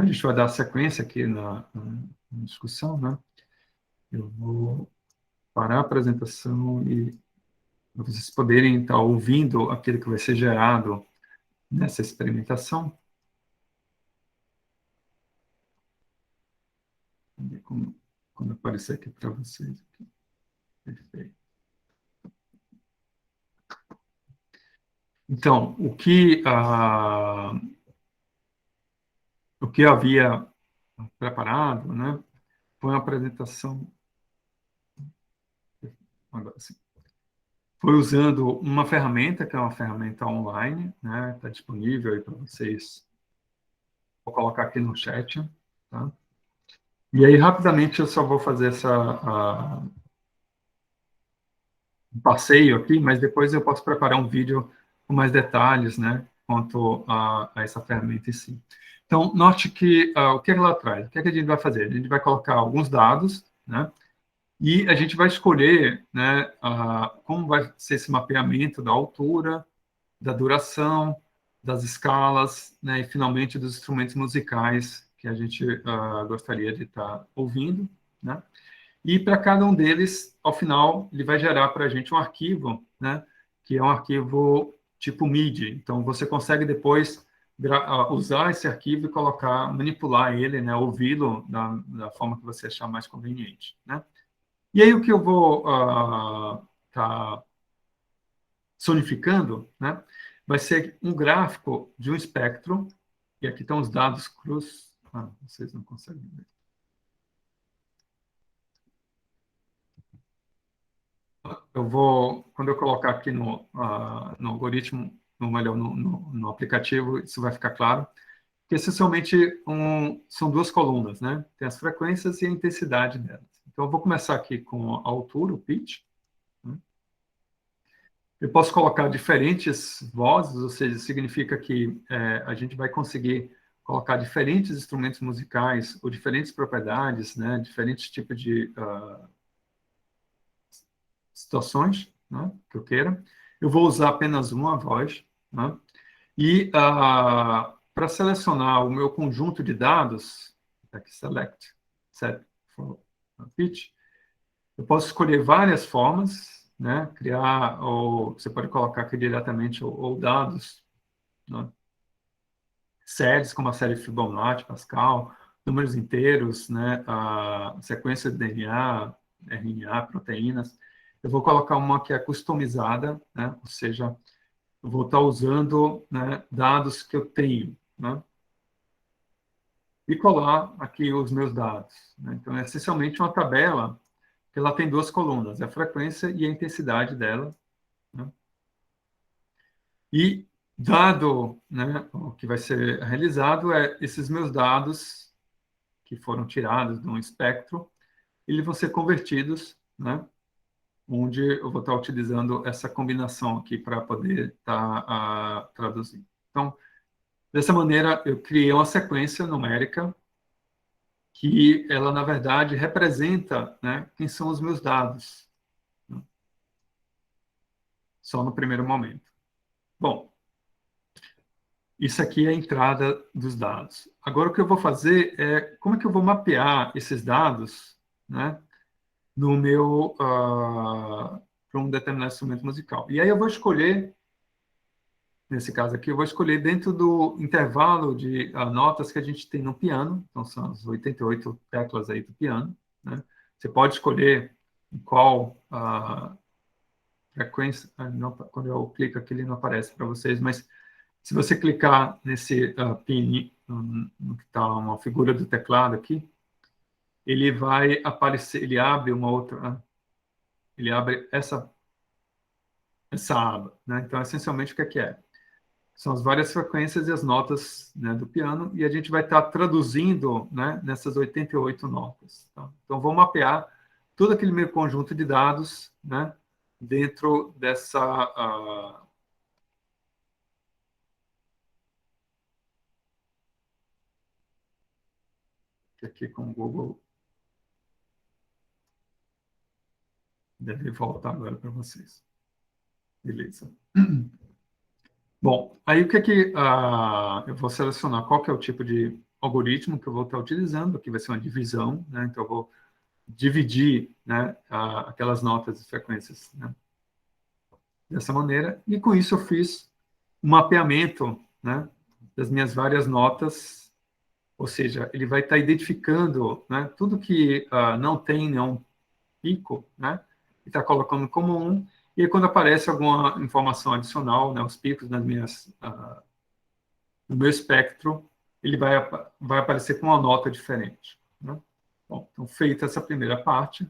a gente vai dar sequência aqui na discussão, né? Eu vou parar a apresentação e vocês poderem estar ouvindo aquilo que vai ser gerado nessa experimentação. Vamos ver quando aparecer aqui para vocês. Perfeito. Então, o que eu havia preparado, né, foi uma apresentação, agora sim, foi usando uma ferramenta, que é uma ferramenta online, né, está disponível aí para vocês. Vou colocar aqui no chat, tá? E aí, rapidamente, eu só vou fazer um passeio aqui, mas depois eu posso preparar um vídeo com mais detalhes, né, quanto a essa ferramenta em si. Então, note que o que ela traz? O que a gente vai fazer? A gente vai colocar alguns dados, né, e a gente vai escolher, né, como vai ser esse mapeamento da altura, da duração, das escalas, né, e finalmente dos instrumentos musicais que a gente gostaria de estar ouvindo, né? E para cada um deles, ao final, ele vai gerar para a gente um arquivo, né, que é um arquivo tipo MIDI. Então, você consegue depois usar esse arquivo e colocar, manipular ele, né, ouvi-lo da forma que você achar mais conveniente, né? E aí o que eu vou tá sonificando, né, vai ser um gráfico de um espectro, e aqui estão os dados cruz. Vocês não conseguem ver. Eu vou, quando eu colocar aqui no algoritmo, melhor, no aplicativo, isso vai ficar claro, que essencialmente são duas colunas, né? Tem as frequências e a intensidade delas. Então, eu vou começar aqui com a altura, o pitch, né? Eu posso colocar diferentes vozes, ou seja, significa que a gente vai conseguir colocar diferentes instrumentos musicais ou diferentes propriedades, né? Diferentes tipos de situações, né, que eu queira. Eu vou usar apenas uma voz, né? E para selecionar o meu conjunto de dados, aqui select, set for pitch, eu posso escolher várias formas, né? Criar, ou você pode colocar aqui diretamente ou dados, né? Séries como a série Fibonacci, Pascal, números inteiros, né? A sequência de DNA, RNA, proteínas. Eu vou colocar uma que é customizada, né? Ou seja, eu vou estar usando, né, dados que eu tenho, né? E colar aqui os meus dados, né? Então, é essencialmente uma tabela que ela tem duas colunas, a frequência e a intensidade dela, né? E dado, né, o que vai ser realizado é esses meus dados que foram tirados de um espectro, eles vão ser convertidos, né, onde eu vou estar utilizando essa combinação aqui para poder estar traduzindo. Então, dessa maneira, eu criei uma sequência numérica que ela, na verdade, representa, né, quem são os meus dados, né, só no primeiro momento. Bom, isso aqui é a entrada dos dados. Agora, o que eu vou fazer é como é que eu vou mapear esses dados, né, no meu para um determinado instrumento musical. E aí eu vou escolher, nesse caso aqui, eu vou escolher dentro do intervalo de notas que a gente tem no piano, então são as 88 teclas aí do piano, né? Você pode escolher em qual frequência, não, quando eu clico aqui ele não aparece para vocês, mas se você clicar nesse pin, no que está uma figura do teclado aqui, ele vai aparecer, ele abre uma outra, ele abre essa aba, né? Então, essencialmente, o que é? São as várias frequências e as notas, né, do piano, e a gente vai estar traduzindo, né, nessas 88 notas. Tá? Então, vou mapear todo aquele meu conjunto de dados, né, dentro dessa aqui com o Google deve voltar agora para vocês. Beleza. Bom, aí o que eu vou selecionar? Qual que é o tipo de algoritmo que eu vou estar utilizando, aqui vai ser uma divisão, né? Então eu vou dividir, né, aquelas notas e frequências, né, dessa maneira, e com isso eu fiz um mapeamento, né, das minhas várias notas, ou seja, ele vai estar identificando, né, tudo que não tem nenhum pico, né, e está colocando como um, e aí, quando aparece alguma informação adicional, né, os picos nas minhas, no meu espectro, ele vai aparecer com uma nota diferente, né? Bom, então, feita essa primeira parte,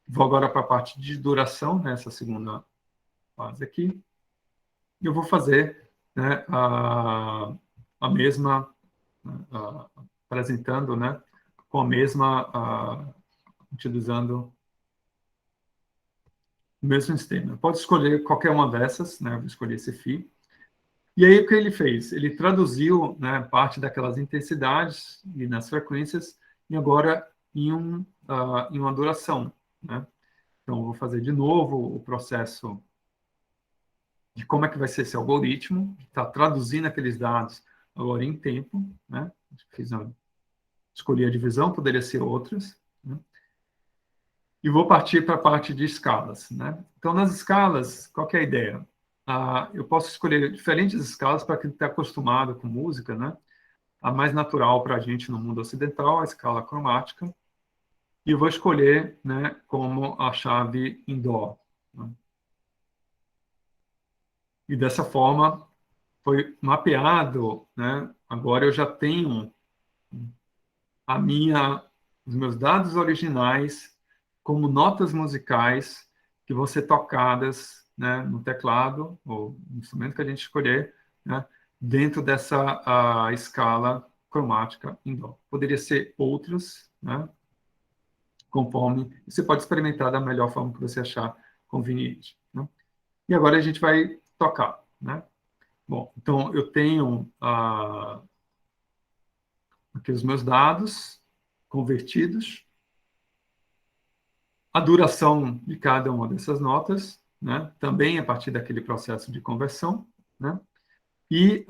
vou agora para a parte de duração, né, essa segunda fase aqui, e eu vou fazer, né, a mesma, apresentando, né, com a mesma, utilizando o mesmo sistema. Pode escolher qualquer uma dessas, né, eu vou escolher esse FI. E aí, o que ele fez? Ele traduziu, né, parte daquelas intensidades e nas frequências, e agora em uma duração, né? Então, eu vou fazer de novo o processo de como é que vai ser esse algoritmo, está traduzindo aqueles dados agora em tempo, né? Escolhi a divisão, poderia ser outras, né? E vou partir para a parte de escalas, né? Então, nas escalas, qual que é a ideia? Eu posso escolher diferentes escalas para quem está acostumado com música, né? A mais natural para a gente no mundo ocidental, a escala cromática, e eu vou escolher, né, como a chave em Dó, né? E dessa forma, foi mapeado, né? Agora eu já tenho a os meus dados originais como notas musicais que vão ser tocadas, né, no teclado ou no instrumento que a gente escolher, né, dentro dessa escala cromática em dó. Poderia ser outros, né, conforme você pode experimentar da melhor forma que você achar conveniente, né? E agora a gente vai tocar, né? Bom, então eu tenho aqui os meus dados convertidos, a duração de cada uma dessas notas, né? Também a partir daquele processo de conversão, né? E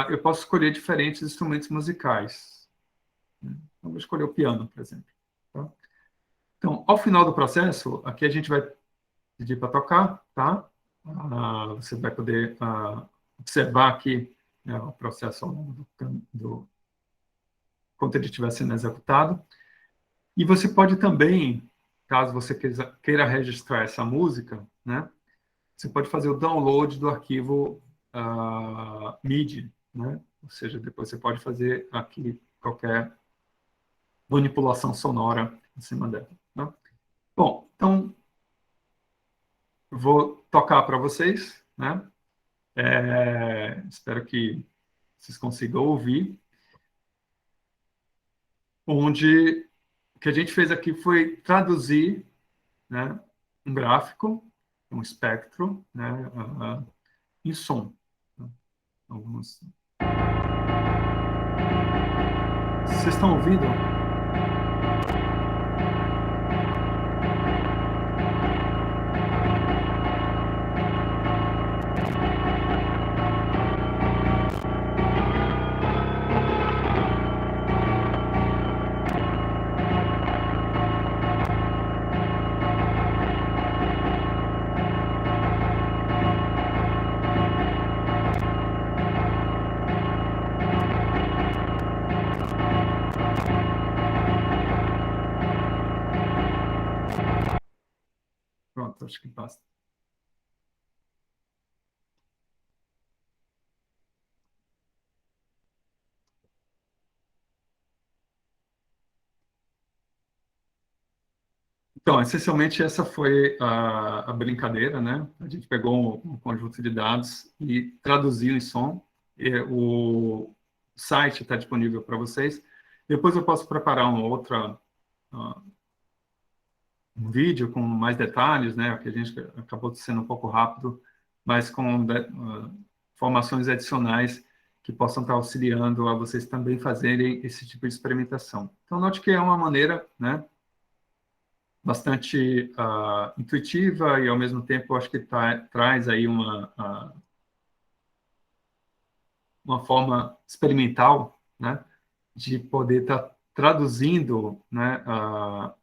eu posso escolher diferentes instrumentos musicais, né? Então, vou escolher o piano, por exemplo. Tá? Então, ao final do processo, aqui a gente vai pedir para tocar, tá? Você vai poder observar aqui, né, o processo ao longo quando ele estiver sendo executado. E você pode também, caso você queira registrar essa música, né, você pode fazer o download do arquivo MIDI, né? Ou seja, depois você pode fazer aqui qualquer manipulação sonora em cima dela, né? Bom, então vou tocar para vocês, né? Espero que vocês consigam ouvir. Onde o que a gente fez aqui foi traduzir, né, um gráfico, um espectro, né, em som. Algumas... Vocês estão ouvindo? Pronto, acho que basta. Então, essencialmente, essa foi a brincadeira, né? A gente pegou um conjunto de dados e traduziu em som. E o site está disponível para vocês. Depois eu posso preparar um vídeo com mais detalhes, né? Que a gente acabou sendo um pouco rápido, mas com informações adicionais que possam estar auxiliando a vocês também fazerem esse tipo de experimentação. Então, note que é uma maneira, né, bastante intuitiva e, ao mesmo tempo, acho que traz aí uma forma experimental, né, de poder estar traduzindo, né,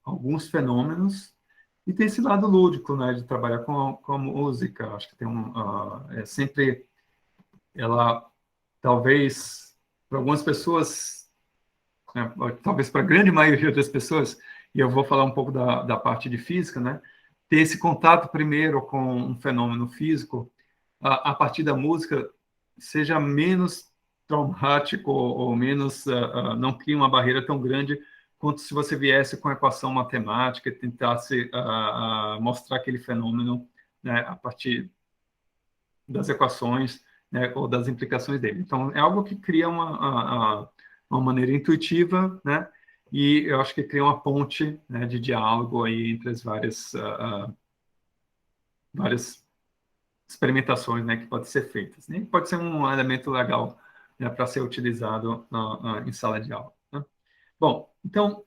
alguns fenômenos, e tem esse lado lúdico, né, de trabalhar com a música. Acho que tem é sempre, ela, talvez, para algumas pessoas, né, talvez para a grande maioria das pessoas, e eu vou falar um pouco da parte de física, né, ter esse contato primeiro com um fenômeno físico, a partir da música, seja menos traumático ou menos, não cria uma barreira tão grande quanto se você viesse com a equação matemática e tentasse mostrar aquele fenômeno, né, a partir das equações, né, ou das implicações dele. Então, é algo que cria uma maneira intuitiva, né, e eu acho que cria uma ponte, né, de diálogo aí entre as várias experimentações, né, que podem ser feitas. E pode ser um elemento legal, né, para ser utilizado em sala de aula, né? Bom, então,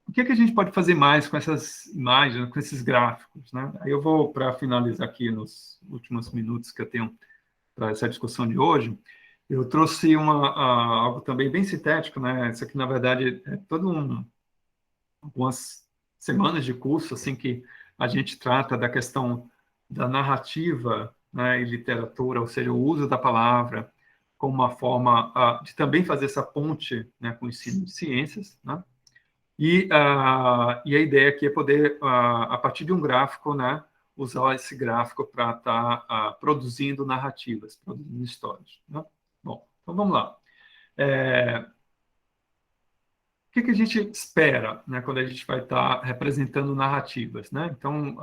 o que é que a gente pode fazer mais com essas imagens, com esses gráficos, né? Aí eu vou, para finalizar aqui nos últimos minutos que eu tenho para essa discussão de hoje, eu trouxe algo também bem sintético, né? Isso aqui, na verdade, é algumas semanas de curso, assim, que a gente trata da questão da narrativa, né, e literatura, ou seja, o uso da palavra como uma forma de também fazer essa ponte, né, com o ensino de ciências, né? E a ideia aqui é poder, a partir de um gráfico, né, usar esse gráfico para estar produzindo narrativas, produzindo histórias, né? Bom, então vamos lá. O que a gente espera, né, quando a gente vai estar representando narrativas, né? Então,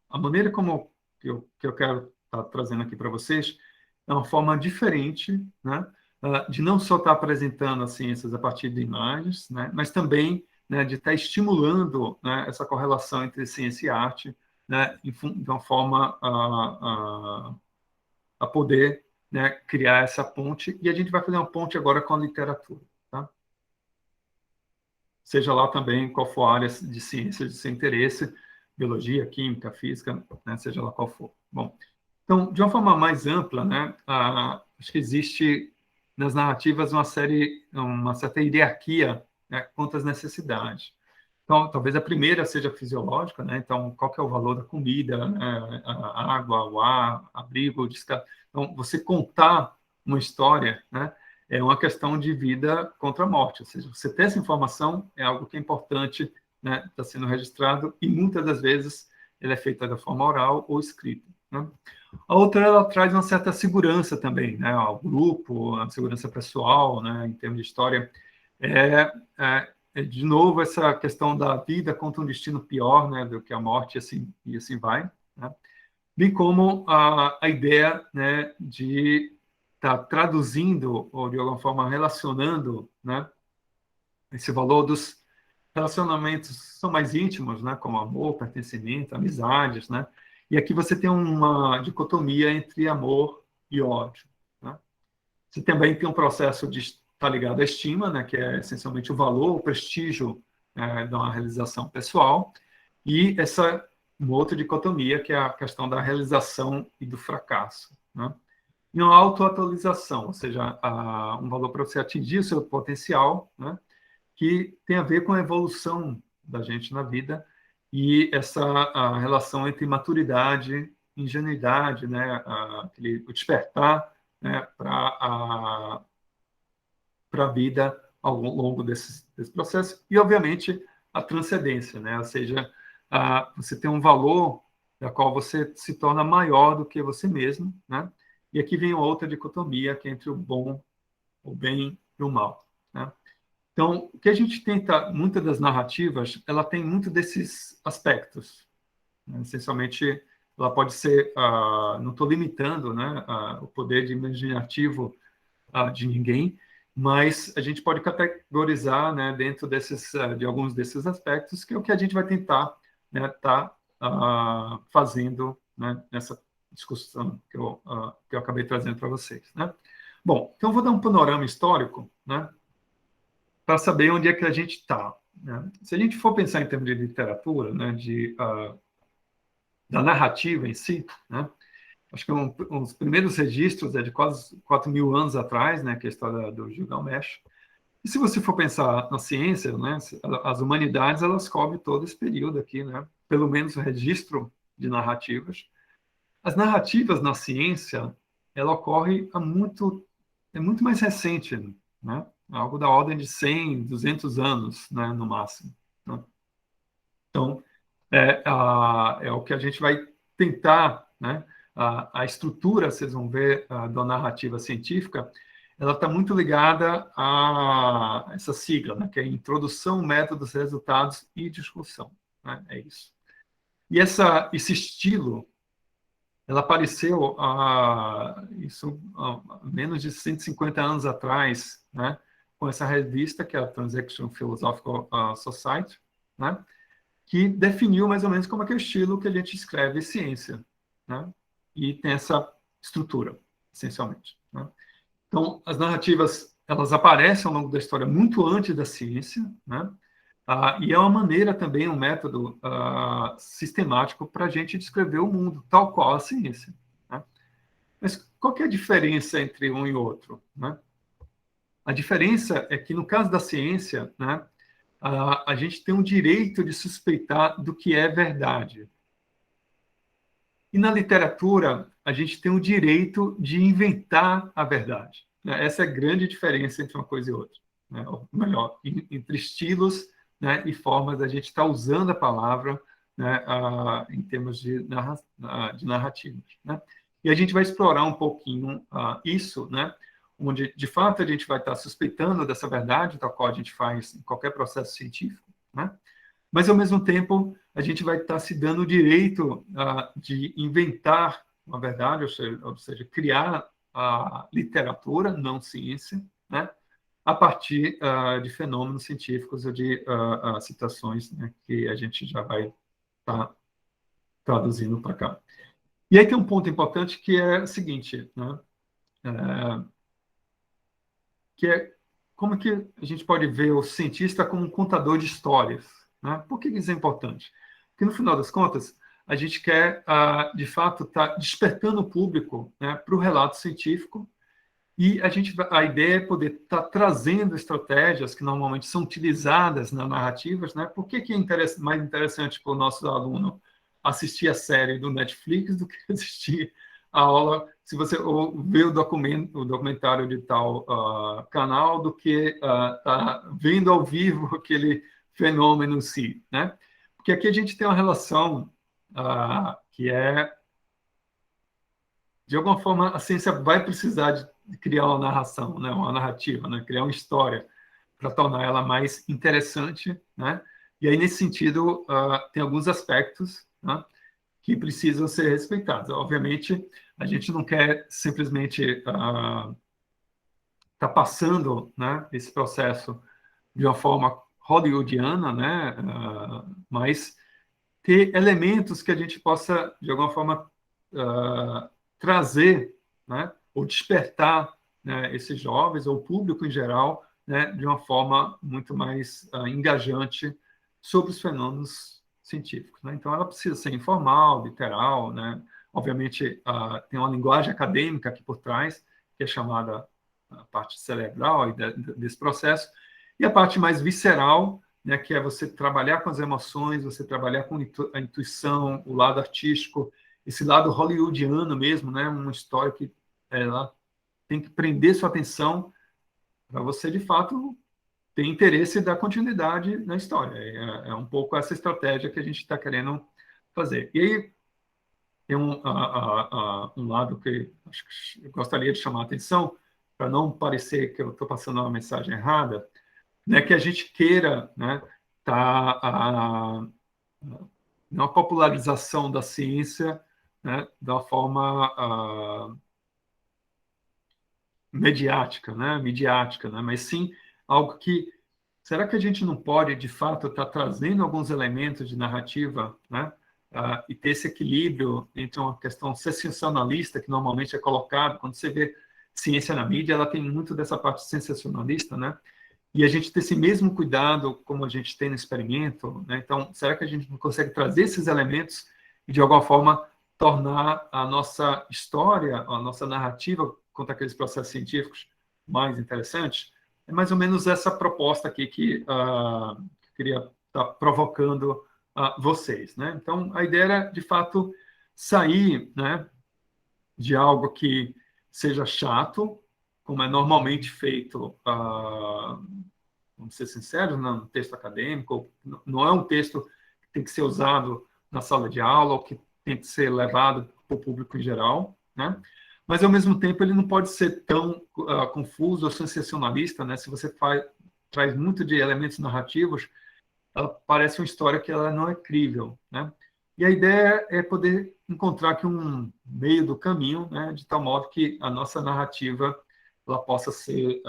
a maneira como que eu quero estar trazendo aqui para vocês é uma forma diferente, né, de não só estar apresentando as ciências a partir de imagens, né, mas também, né, de estar estimulando, né, essa correlação entre ciência e arte, né, de uma forma a poder, né, criar essa ponte. E a gente vai fazer uma ponte agora com a literatura, tá? Seja lá também qual for a área de ciência de seu interesse, biologia, química, física, né, seja lá qual for. Bom, então, de uma forma mais ampla, né, acho que existe nas narrativas uma certa hierarquia, né, quanto às necessidades. Então, talvez a primeira seja fisiológica, né? Então, qual que é o valor da comida, né? A água, o ar, abrigo, descanso. Então, você contar uma história, né? É uma questão de vida contra a morte. Ou seja, você ter essa informação é algo que é importante, né? Está sendo registrado e muitas das vezes ele é feita da forma oral ou escrita, né? A outra, ela traz uma certa segurança também, né? Ao grupo, a segurança pessoal, né? Em termos de história. É, de novo, essa questão da vida contra um destino pior, né, do que a morte, e assim vai, né? Bem como a ideia, né, de estar traduzindo, ou de alguma forma relacionando, né, esse valor dos relacionamentos são mais íntimos, né, como amor, pertencimento, amizades, né? E aqui você tem uma dicotomia entre amor e ódio, né? Você também tem um processo de estar ligado à estima, né, que é essencialmente o valor, o prestígio, de uma realização pessoal, e uma outra dicotomia, que é a questão da realização e do fracasso, né? E uma autoatualização, ou seja, um valor para você atingir o seu potencial, né, que tem a ver com a evolução da gente na vida e essa a relação entre maturidade, ingenuidade, né, o despertar, né, para a vida ao longo desse processo e, obviamente, a transcendência, né, ou seja, você tem um valor da qual você se torna maior do que você mesmo, né? E aqui vem outra dicotomia que é entre o bom, o bem e o mal, né? Então, o que a gente tenta, muitas das narrativas, ela tem muito desses aspectos, né? Essencialmente, ela pode ser, não estou limitando, né, o poder de imaginativo de ninguém, mas a gente pode categorizar, né, dentro de alguns desses aspectos, que é o que a gente vai tentar, né, fazendo, né, nessa discussão que eu acabei trazendo para vocês, né? Bom, então eu vou dar um panorama histórico, né, para saber onde é que a gente está, né? Se a gente for pensar em termos de literatura, né, da narrativa em si, né, acho que os primeiros registros é de quase 4.000 anos atrás, né, que é a história do Gilgamesh, E se você for pensar na ciência, né, as humanidades, elas cobrem todo esse período aqui, né? Pelo menos o registro de narrativas. As narrativas na ciência, ela ocorre é muito mais recente, né? Algo da ordem de 100, 200 anos, né, no máximo, né? Então, é o que a gente vai tentar, né? A estrutura, vocês vão ver, da narrativa científica, ela está muito ligada a essa sigla, né? Que é Introdução, Métodos, Resultados e Discussão, né? É isso. E esse estilo, ela apareceu há menos de 150 anos atrás, né? Com essa revista, que é a Transaction Philosophical Society, né? Que definiu mais ou menos como é que é o estilo que a gente escreve ciência, né? E tem essa estrutura, essencialmente, né? Então, as narrativas, elas aparecem ao longo da história muito antes da ciência, né? E é uma maneira também, um método sistemático para a gente descrever o mundo, tal qual a ciência, né? Mas qual que é a diferença entre um e outro, né? A diferença é que, no caso da ciência, né, a gente tem o direito de suspeitar do que é verdade. E na literatura, a gente tem o direito de inventar a verdade, né? Essa é a grande diferença entre uma coisa e outra, né? Ou melhor, entre estilos, né, e formas da gente estar usando a palavra, né, em termos de narrativas, né? E a gente vai explorar um pouquinho isso, né, onde, de fato, a gente vai estar suspeitando dessa verdade, tal qual a gente faz em qualquer processo científico, né? Mas, ao mesmo tempo, a gente vai estar se dando o direito de inventar uma verdade, ou seja, criar a literatura, não ciência, né, a partir de fenômenos científicos ou de citações, né, que a gente já vai estar traduzindo para cá. E aí tem um ponto importante que é o seguinte, né, que é como que a gente pode ver o cientista como um contador de histórias, né? Por que isso é importante? Porque, no final das contas, a gente quer, de fato, estar despertando o público, né, para o relato científico, e a ideia é poder estar trazendo estratégias que normalmente são utilizadas nas narrativas, né? Por que é mais interessante para o nosso aluno assistir a série do Netflix do que assistir a aula, se você ver o documentário de tal canal, do que tá vendo ao vivo aquele fenômeno em si, né? Porque aqui a gente tem uma relação que é, de alguma forma, a ciência vai precisar de criar uma narração, né? Uma narrativa, né? Criar uma história para tornar ela mais interessante, né? E aí, nesse sentido, tem alguns aspectos, né, que precisam ser respeitados. Obviamente, a gente não quer simplesmente estar passando, né, esse processo de uma forma hollywoodiana, né, mas ter elementos que a gente possa, de alguma forma, trazer, né, ou despertar, né, esses jovens, ou o público em geral, né, de uma forma muito mais engajante sobre os fenômenos científicos, né? Então, ela precisa ser informal, literal, né? Obviamente, tem uma linguagem acadêmica aqui por trás, que é chamada a parte cerebral desse processo, e a parte mais visceral, né, que é você trabalhar com as emoções, você trabalhar com a intuição, o lado artístico, esse lado hollywoodiano mesmo, né, uma história que ela tem que prender sua atenção para você, de fato, ter interesse e dar continuidade na história. É um pouco essa estratégia que a gente está querendo fazer. E aí tem um lado que acho que eu gostaria de chamar a atenção, para não parecer que eu estou passando uma mensagem errada, né, que a gente queira, né, tá uma popularização da ciência, né, da forma midiática, né, mas sim algo que, será que a gente não pode, de fato, estar trazendo alguns elementos de narrativa, né, e ter esse equilíbrio entre uma questão sensacionalista, que normalmente é colocado, quando você vê ciência na mídia, ela tem muito dessa parte sensacionalista, né, e a gente ter esse mesmo cuidado como a gente tem no experimento, né? Então, será que a gente não consegue trazer esses elementos e, de alguma forma, tornar a nossa história, a nossa narrativa quanto àqueles processos científicos mais interessantes? é mais ou menos essa proposta aqui que eu queria estar provocando vocês, né? Então, a ideia era, de fato, sair, né, de algo que seja chato, como é normalmente feito, vamos ser sinceros, no texto acadêmico, não é um texto que tem que ser usado na sala de aula, ou que tem que ser levado para o público em geral, né? Mas, ao mesmo tempo, ele não pode ser tão confuso ou sensacionalista, né? Se você traz muito de elementos narrativos, ela parece uma história que ela não é crível, né? E a ideia é poder encontrar aqui um meio do caminho, né? De tal modo que a nossa narrativa ela possa ser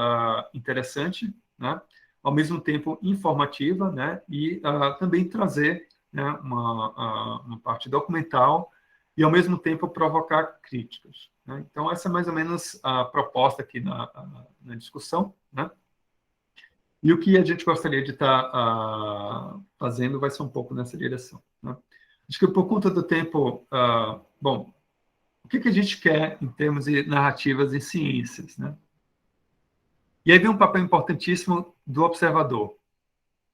interessante, né? Ao mesmo tempo informativa, né? E também trazer, né, uma parte documental e, ao mesmo tempo, provocar críticas, né? Então, essa é mais ou menos a proposta aqui na discussão, né? E o que a gente gostaria de estar fazendo vai ser um pouco nessa direção, né? Acho que, por conta do tempo, bom, o que a gente quer em termos de narrativas e ciências, né? E aí vem um papel importantíssimo do observador,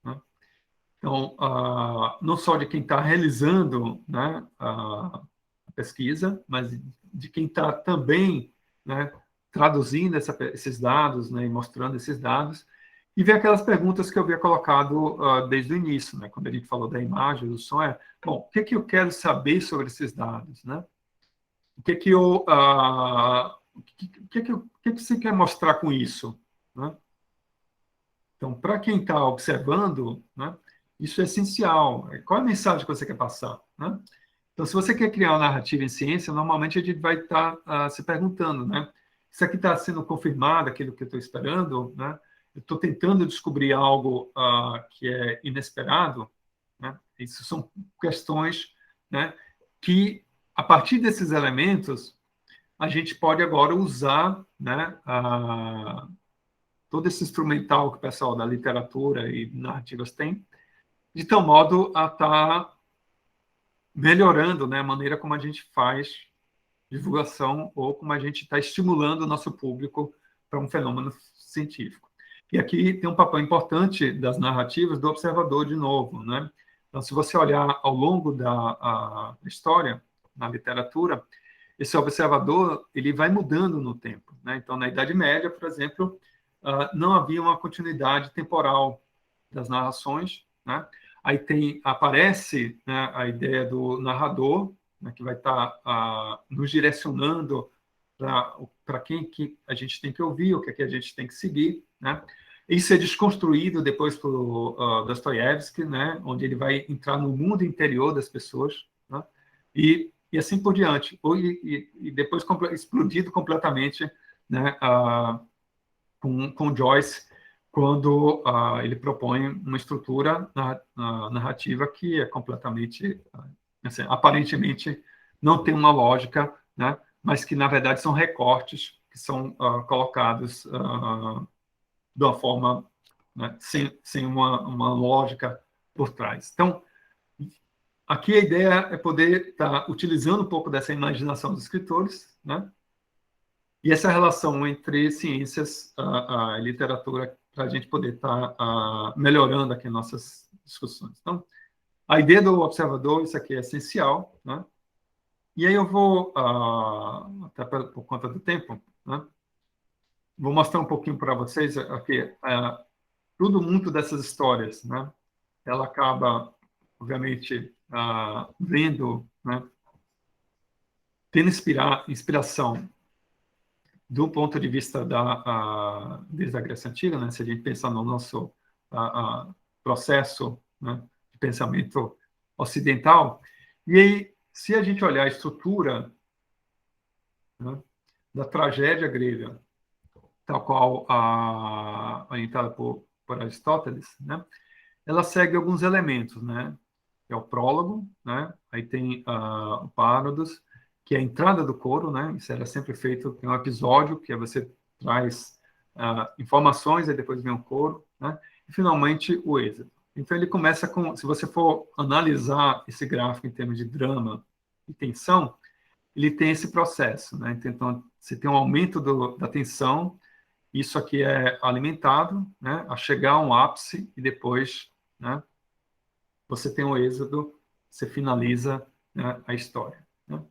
né? Então, não só de quem está realizando, né, a pesquisa, mas de quem está também, né, traduzindo esses dados, né, e mostrando esses dados, e ver aquelas perguntas que eu havia colocado desde o início, né, quando a gente falou da imagem, do som, bom, o que eu quero saber sobre esses dados, né? O que você quer mostrar com isso, né? Então, para quem está observando, né, isso é essencial. Qual é a mensagem que você quer passar, né? Então, se você quer criar uma narrativa em ciência, normalmente a gente vai estar se perguntando, né? Isso aqui está sendo confirmado, aquilo que eu estou esperando, né? Eu estou tentando descobrir algo que é inesperado, né? Isso são questões, né, que, a partir desses elementos, a gente pode agora usar, né, todo esse instrumental que o pessoal da literatura e narrativas tem, de tal modo a estar melhorando, né, a maneira como a gente faz divulgação ou como a gente está estimulando o nosso público para um fenômeno científico. E aqui tem um papel importante das narrativas do observador, de novo, né? Então, se você olhar ao longo da história, na literatura, esse observador ele vai mudando no tempo, né? Então, na Idade Média, por exemplo, não havia uma continuidade temporal das narrações, né? Aí aparece, né, a ideia do narrador, né, que vai estar nos direcionando para quem que a gente tem que ouvir, o que é que a gente tem que seguir, né? Isso é desconstruído depois por Dostoiévski, né, onde ele vai entrar no mundo interior das pessoas, né, e assim por diante. E depois explodido completamente, né, com Joyce, quando ele propõe uma estrutura narrativa que é completamente, assim, aparentemente, não tem uma lógica, né, mas que, na verdade, são recortes que são colocados de uma forma, né, sem uma lógica por trás. Então, aqui a ideia é poder estar utilizando um pouco dessa imaginação dos escritores, né, e essa relação entre ciências e literatura para a gente poder estar melhorando aqui nossas discussões. Então, a ideia do observador, isso aqui é essencial, né? E aí eu vou, até por conta do tempo, né, vou mostrar um pouquinho para vocês aqui, tudo muito dessas histórias, né? Ela acaba, obviamente, vendo, né, tendo inspiração do ponto de vista desde a Grécia Antiga, né? Se a gente pensar no nosso processo, né, de pensamento ocidental, e aí, se a gente olhar a estrutura, né, da tragédia grega, tal qual orientada por Aristóteles, né, ela segue alguns elementos, né? É o prólogo, né? Aí tem o Párodos, que é a entrada do coro, né? Isso era sempre feito, tem um episódio que você traz informações, aí depois vem o coro, né? E finalmente o êxodo. Então ele começa com, se você for analisar esse gráfico em termos de drama e tensão, ele tem esse processo, né? Então você tem um aumento da tensão, isso aqui é alimentado, né, a chegar a um ápice e depois, né, você tem o êxodo, você finaliza, né, a história. Né?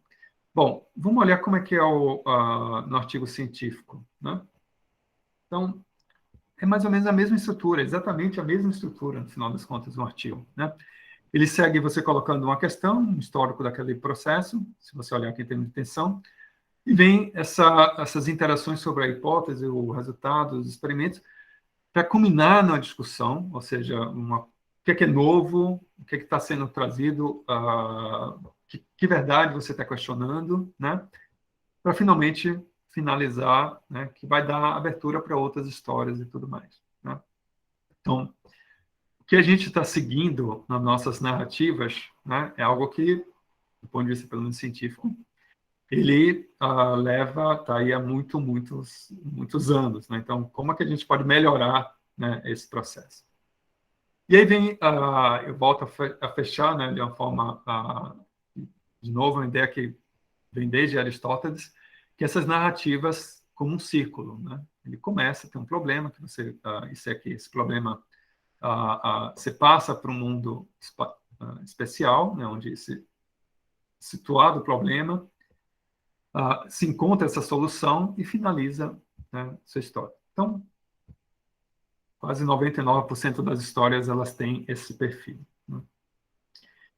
Bom, vamos olhar como é que é no artigo científico. Né? Então, é mais ou menos a mesma estrutura, exatamente a mesma estrutura, no final das contas, do artigo. Né? Ele segue você colocando uma questão, um histórico daquele processo, se você olhar aqui em termos de tensão, e vem essas interações sobre a hipótese, o resultado, os experimentos, para culminar na discussão, ou seja, o que é novo, o que está sendo trazido, que verdade você está questionando, né? Para finalmente finalizar, né? Que vai dar abertura para outras histórias e tudo mais. Né? Então, o que a gente está seguindo nas nossas narrativas, né? É algo que, do ponto de vista pelo menos científico, ele está aí há muitos anos. Né? Então, como é que a gente pode melhorar, né, esse processo? E aí vem, eu volto a fechar, né, de uma forma, de novo, uma ideia que vem desde Aristóteles, que essas narrativas como um círculo. Né? Ele começa, tem um problema, que você, esse problema, você passa para um mundo especial, né, onde situado o problema, se encontra essa solução e finaliza, né, sua história. Então, quase 99% das histórias elas têm esse perfil. Né?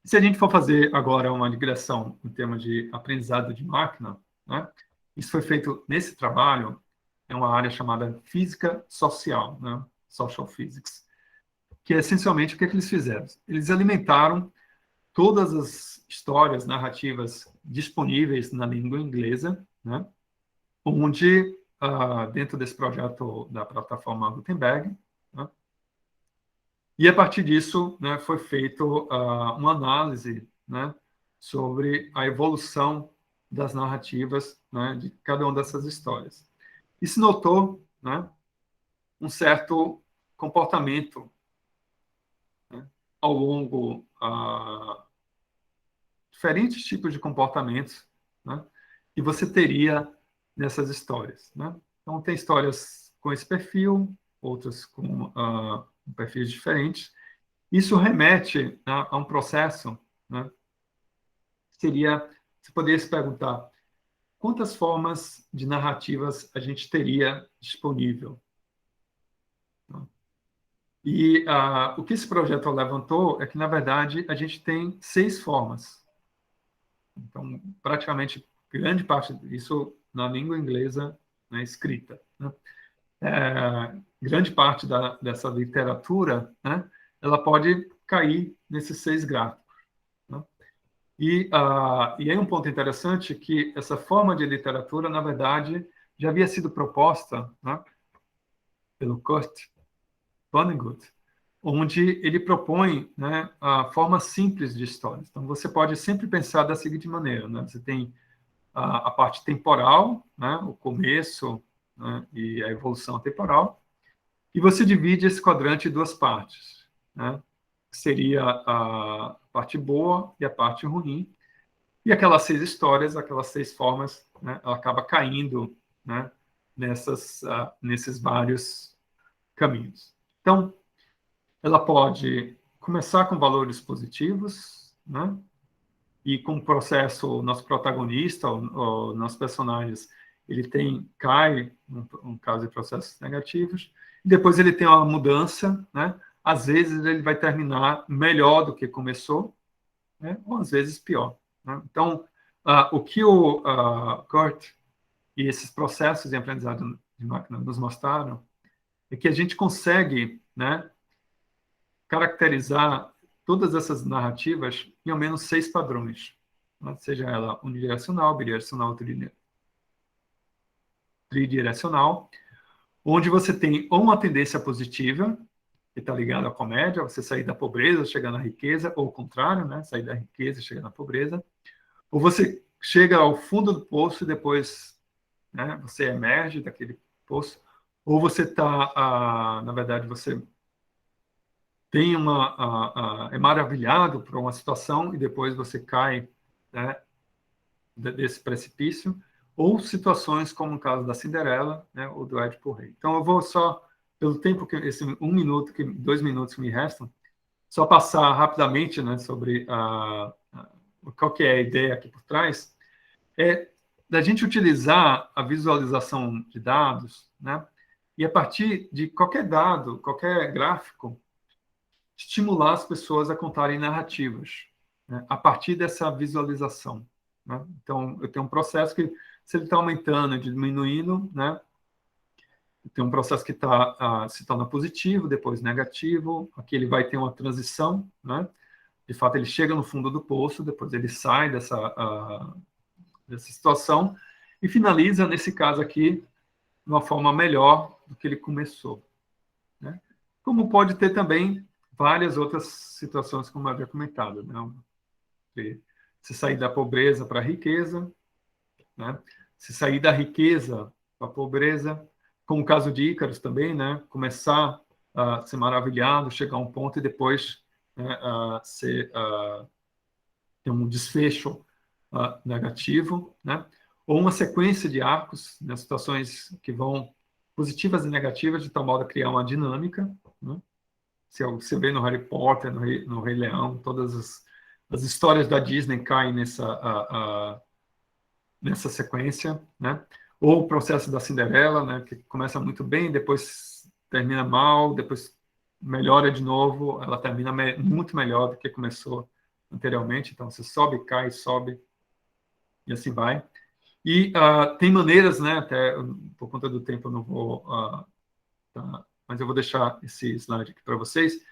Se a gente for fazer agora uma digressão em termos de aprendizado de máquina, né, isso foi feito nesse trabalho, é uma área chamada física social, né, social physics, que é essencialmente o que eles fizeram. Eles alimentaram todas as histórias narrativas disponíveis na língua inglesa, né, onde, dentro desse projeto da plataforma Gutenberg, né, e a partir disso, né, foi feito uma análise, né, sobre a evolução das narrativas, né, de cada uma dessas histórias. E se notou, né, um certo comportamento, né, ao longo, diferentes tipos de comportamentos, né, que você teria nessas histórias. Né? Então, tem histórias com esse perfil, outras com perfis diferentes. Isso remete a um processo, né? Seria, você poderia se perguntar, quantas formas de narrativas a gente teria disponível? Né? E o que esse projeto levantou é que, na verdade, a gente tem 6 formas. Então, praticamente, grande parte disso na língua inglesa, né, escrita. Né? Grande parte dessa literatura, né, ela pode cair nesses 6 gráficos. Né? E aí um ponto interessante é que essa forma de literatura, na verdade, já havia sido proposta, né, pelo Kurt Vonnegut, onde ele propõe, né, a forma simples de histórias. Então, você pode sempre pensar da seguinte maneira, né? Você tem a parte temporal, né, o começo, né, e a evolução temporal, e você divide esse quadrante em 2 partes, né? Seria a parte boa e a parte ruim. E aquelas 6 histórias, aquelas 6 formas, né, ela acaba caindo, né, nesses vários caminhos. Então, ela pode começar com valores positivos, né, e com o processo, o nosso protagonista, o nosso personagens, ele cai, um caso de processos negativos, e depois ele tem uma mudança, né, às vezes ele vai terminar melhor do que começou, né, ou às vezes pior. Né? Então, o que o Kurt e esses processos de aprendizado de máquina nos mostraram é que a gente consegue, né, caracterizar todas essas narrativas em ao menos 6 padrões, né? Seja ela unidirecional, bidirecional, tridirecional, onde você tem ou uma tendência positiva, que está ligada à comédia, você sair da pobreza, chegar na riqueza, ou o contrário, né, sair da riqueza e chegar na pobreza, ou você chega ao fundo do poço e depois, né, você emerge daquele poço, ou você está, na verdade, você tem é maravilhado por uma situação e depois você cai, né, desse precipício, ou situações como o caso da Cinderela, né, ou do Édipo Rei. Então, eu vou só, pelo tempo, esse 2 minutos que me restam, só passar rapidamente, né, sobre qual que é a ideia aqui por trás, é da gente utilizar a visualização de dados, né, e a partir de qualquer dado, qualquer gráfico, estimular as pessoas a contarem narrativas, né, a partir dessa visualização. Né? Então, eu tenho um processo que, se ele está aumentando e diminuindo, né, tem um processo que se torna positivo, depois negativo, aqui ele vai ter uma transição, né? De fato, ele chega no fundo do poço, depois ele sai dessa situação e finaliza, nesse caso aqui, de uma forma melhor do que ele começou. Né? Como pode ter também várias outras situações, como eu havia comentado. Né? Se sair da pobreza para a riqueza, né? Se sair da riqueza para a pobreza, como o caso de Ícaros também, né? Começar a ser maravilhado, chegar a um ponto e depois, né, ter um desfecho negativo, né? Ou uma sequência de arcos, né, situações que vão positivas e negativas, de tal modo a criar uma dinâmica. Né? Se você vê no Harry Potter, no Rei Leão, todas as histórias da Disney caem nessa sequência, né? Ou o processo da Cinderela, né, que começa muito bem, depois termina mal, depois melhora de novo, ela termina muito melhor do que começou anteriormente, então você sobe, cai, sobe, e assim vai. E tem maneiras, né, até por conta do tempo eu não vou, mas eu vou deixar esse slide aqui para vocês,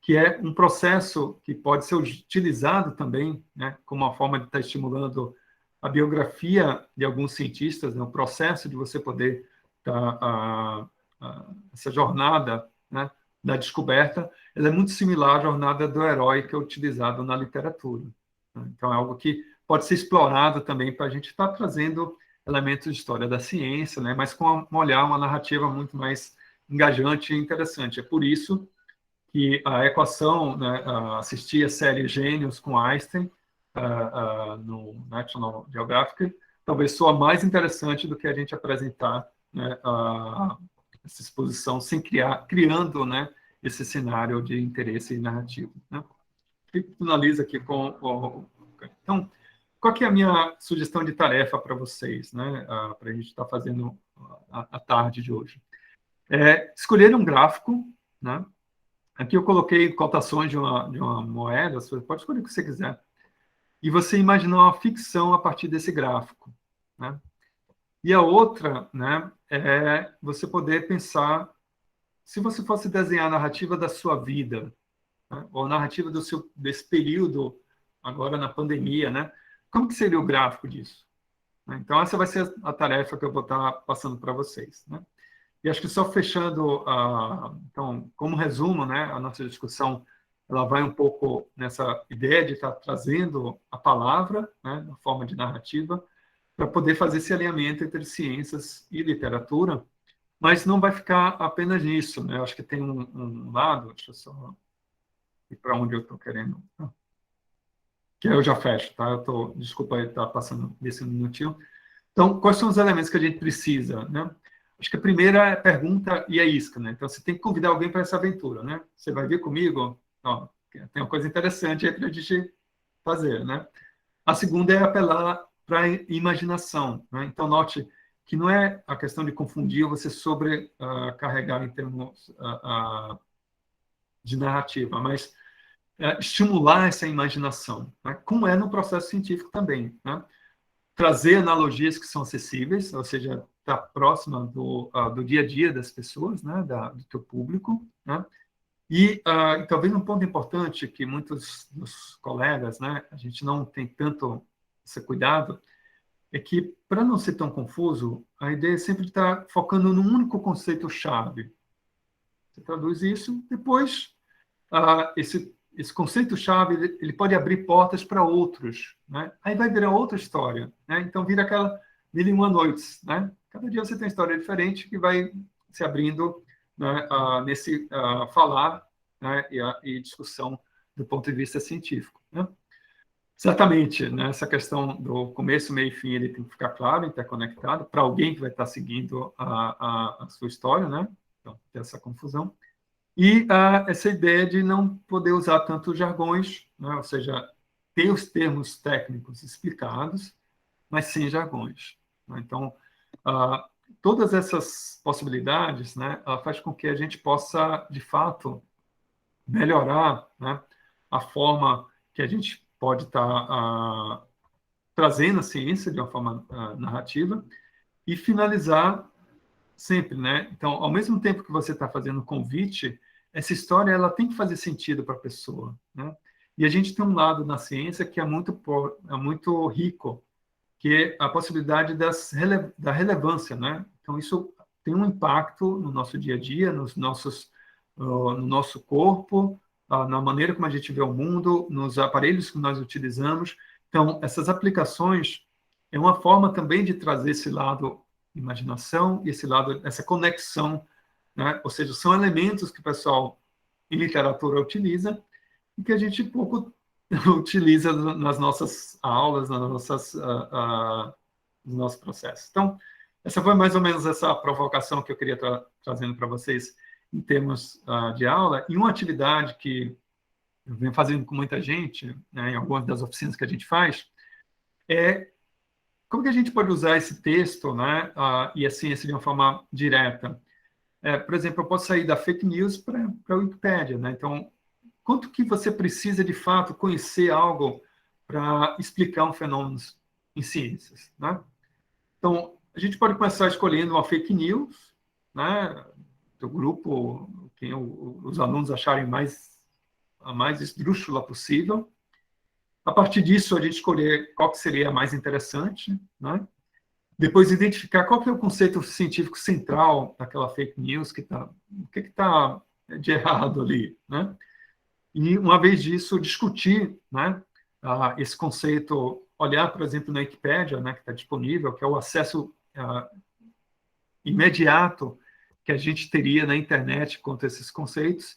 que é um processo que pode ser utilizado também, né, como uma forma de estar estimulando a biografia de alguns cientistas, né, o processo de você poder estar essa jornada, né, da descoberta, ela é muito similar à jornada do herói que é utilizado na literatura. Né? Então, é algo que pode ser explorado também para a gente estar trazendo elementos de história da ciência, né, mas com uma narrativa muito mais engajante e interessante. É por isso que a equação, né, assistir a série Gênios com Einstein no National Geographic, talvez soa mais interessante do que a gente apresentar, né, essa exposição sem criando, né, esse cenário de interesse narrativo. Né? E finaliza aqui com então, qual que é a minha sugestão de tarefa para vocês, né, para a gente estar fazendo a tarde de hoje? Escolher um gráfico, né? Aqui eu coloquei cotações de uma moeda, você pode escolher o que você quiser. E você imaginar uma ficção a partir desse gráfico. Né? E a outra, né, é você poder pensar, se você fosse desenhar a narrativa da sua vida, né, ou a narrativa desse período, agora na pandemia, né, como que seria o gráfico disso? Então, essa vai ser a tarefa que eu vou estar passando para vocês. Né? E acho que só fechando, então, como resumo, né, a nossa discussão, ela vai um pouco nessa ideia de estar trazendo a palavra, né, na forma de narrativa, para poder fazer esse alinhamento entre ciências e literatura, mas não vai ficar apenas nisso, né? Eu acho que tem um lado, deixa eu só ir para onde eu estou querendo, que aí eu já fecho, tá? Desculpa aí estar passando desse minutinho. Então, quais são os elementos que a gente precisa, né? Acho que a primeira é a pergunta e a isca, né? Então, você tem que convidar alguém para essa aventura, né? Você vai vir comigo? Ó, tem uma coisa interessante aí para a gente fazer, né? A segunda é apelar para a imaginação, né? Então, note que não é a questão de confundir ou você sobrecarregar em termos de narrativa, mas estimular essa imaginação, né? Como é no processo científico também, né? Trazer analogias que são acessíveis, ou seja, está próxima do dia a dia das pessoas, né, do teu público, né? E talvez um ponto importante que muitos dos colegas, né, a gente não tem tanto esse cuidado, é que, para não ser tão confuso, a ideia é sempre estar focando num único conceito-chave. Você traduz isso, depois esse conceito-chave ele pode abrir portas para outros, né? Aí vai virar outra história, né? Então vira aquela Mil e Uma Noites, né? Cada dia você tem uma história diferente que vai se abrindo, né, nesse falar, né, e discussão do ponto de vista científico, né? Exatamente, né? Essa questão do começo, meio e fim, ele tem que ficar claro, interconectado, para alguém que vai estar seguindo a sua história, né? Então, tem essa confusão. E essa ideia de não poder usar tantos jargões, né? Ou seja, ter os termos técnicos explicados, mas sem jargões, né? Então, ah, todas essas possibilidades, né, faz com que a gente possa, de fato, melhorar, né, a forma que a gente pode estar trazendo a ciência de uma forma narrativa e finalizar sempre, né? Então, ao mesmo tempo que você está fazendo o convite, essa história ela tem que fazer sentido para a pessoa, né? E a gente tem um lado na ciência que é muito rico, que é a possibilidade da relevância, né? Então, isso tem um impacto no nosso dia a dia, no nosso corpo, na maneira como a gente vê o mundo, nos aparelhos que nós utilizamos. Então, essas aplicações é uma forma também de trazer esse lado imaginação e esse lado, essa conexão, né? Ou seja, são elementos que o pessoal em literatura utiliza e que a gente pouco utiliza nas nossas aulas, nos nossos processos. Então, essa foi mais ou menos essa provocação que eu queria estar trazendo para vocês em termos de aula. E uma atividade que eu venho fazendo com muita gente, né, em algumas das oficinas que a gente faz, é como que a gente pode usar esse texto, né, e a ciência de uma forma direta. Por exemplo, eu posso sair da fake news para a Wikipédia, né? Então, quanto que você precisa, de fato, conhecer algo para explicar um fenômeno em ciências, né? Então, a gente pode começar escolhendo uma fake news, né? Do grupo, quem os alunos acharem a mais esdrúxula possível. A partir disso, a gente escolher qual que seria a mais interessante, né? Depois, identificar qual que é o conceito científico central daquela fake news, o que está de errado ali, né? E, uma vez disso, discutir, né, esse conceito, olhar, por exemplo, na Wikipédia, né, que está disponível, que é o acesso imediato que a gente teria na internet quanto a esses conceitos,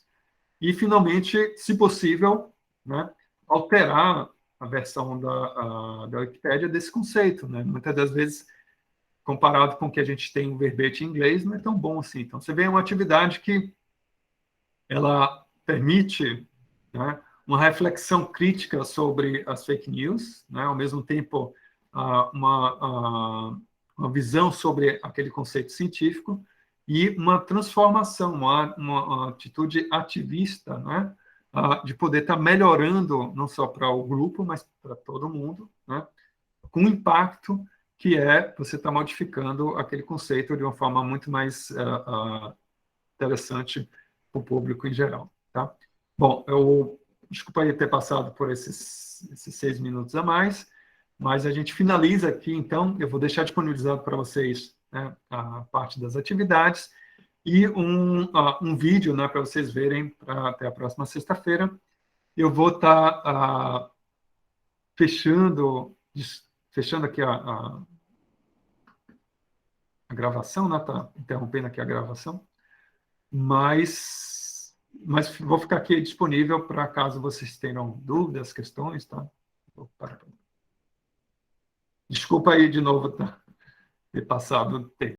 e, finalmente, se possível, né, alterar a versão da Wikipédia desse conceito, né? Muitas das vezes, comparado com o que a gente tem um verbete em inglês, não é tão bom assim. Então, você vê uma atividade que ela permite, né, uma reflexão crítica sobre as fake news, né, ao mesmo tempo uma visão sobre aquele conceito científico e uma transformação, uma atitude ativista, né, de poder estar melhorando não só para o grupo, mas para todo mundo, né, com um impacto que você está modificando aquele conceito de uma forma muito mais interessante para o público em geral. Tá? Bom, desculpa aí ter passado por esses 6 minutos a mais, mas a gente finaliza aqui, então, eu vou deixar disponibilizado para vocês, né, a parte das atividades e um vídeo, né, para vocês verem até a próxima sexta-feira. Eu vou estar fechando aqui a gravação, né? Tá interrompendo aqui a gravação, mas vou ficar aqui disponível para caso vocês tenham dúvidas, questões, tá? Desculpa aí de novo ter passado o tempo.